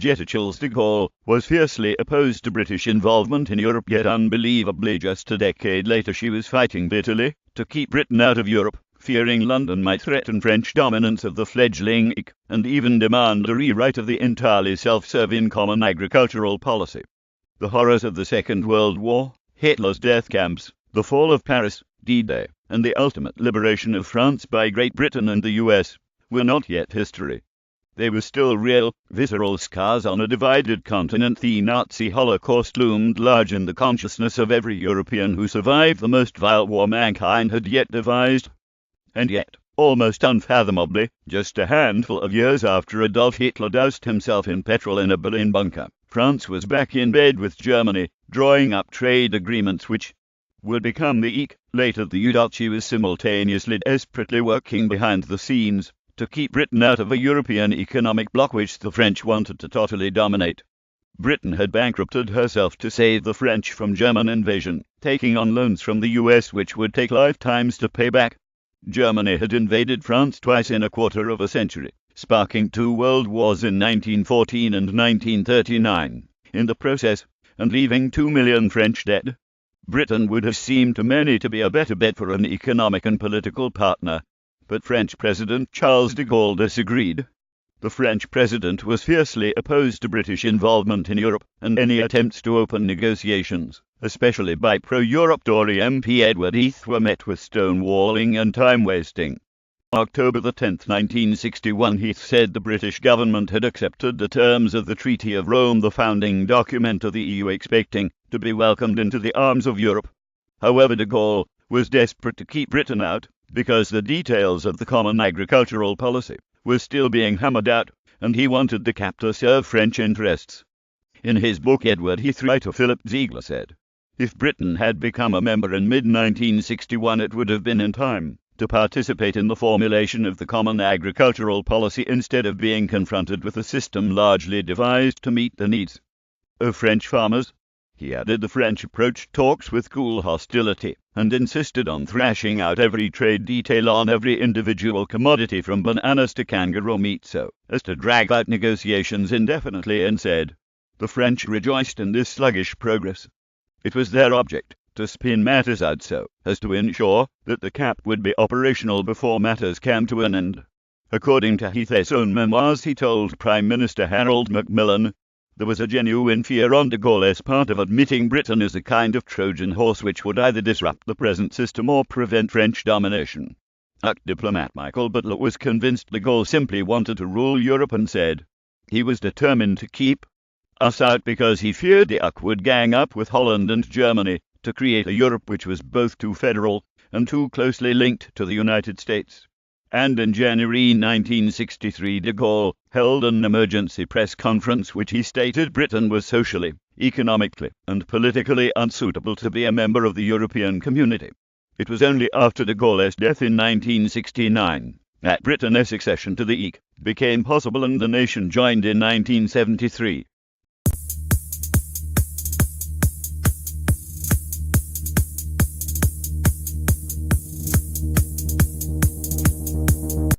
Charles de Gaulle was fiercely opposed to British involvement in Europe, yet unbelievably just a decade later she was fighting bitterly to keep Britain out of Europe, fearing London might threaten French dominance of the fledgling IC, and even demand a rewrite of the entirely self-serving common agricultural policy. The horrors of the Second World War, Hitler's death camps, the fall of Paris, D-Day, and the ultimate liberation of France by Great Britain and the US were not yet history. They were still real, visceral scars on a divided continent. The Nazi Holocaust loomed large in the consciousness of every European who survived the most vile war mankind had yet devised. And yet, almost unfathomably, just a handful of years after Adolf Hitler doused himself in petrol in a Berlin bunker, France was back in bed with Germany, drawing up trade agreements which would become the IC, later the U. She was simultaneously desperately working behind the scenes to keep Britain out of a European economic bloc which the French wanted to totally dominate. Britain had bankrupted herself to save the French from German invasion, taking on loans from the US which would take lifetimes to pay back. Germany had invaded France twice in a quarter of a century, sparking 2 world wars in 1914 and 1939 in the process, and leaving 2 million French dead. Britain would have seemed to many to be a better bet for an economic and political partner, but French President Charles de Gaulle disagreed. The French president was fiercely opposed to British involvement in Europe and any attempts to open negotiations, especially by pro-Europe Tory MP Edward Heath, were met with stonewalling and time-wasting. October 10, 1961, Heath said the British government had accepted the terms of the Treaty of Rome, the founding document of the EU, expecting to be welcomed into the arms of Europe. However, de Gaulle was desperate to keep Britain out, because the details of the common agricultural policy were still being hammered out, and he wanted the cap to serve French interests. In his book, Edward Heath writer Philip Ziegler said, "If Britain had become a member in mid-1961, it would have been in time to participate in the formulation of the common agricultural policy instead of being confronted with a system largely devised to meet the needs of French farmers." He added the French approached talks with cool hostility and insisted on thrashing out every trade detail on every individual commodity from bananas to kangaroo meat so as to drag out negotiations indefinitely, and said the French rejoiced in this sluggish progress. It was their object to spin matters out so as to ensure that the cap would be operational before matters came to an end. According to Heath's own memoirs, he told Prime Minister Harold Macmillan, there was a genuine fear on de Gaulle's part of admitting Britain as a kind of Trojan horse which would either disrupt the present system or prevent French domination. ACT diplomat Michael Butler was convinced de Gaulle simply wanted to rule Europe and said he was determined to keep us out because he feared the ACT would gang up with Holland and Germany to create a Europe which was both too federal and too closely linked to the United States. And in January 1963, de Gaulle held an emergency press conference which he stated Britain was socially, economically, and politically unsuitable to be a member of the European community. It was only after de Gaulle's death in 1969 that Britain's accession to the EC became possible, and the nation joined in 1973.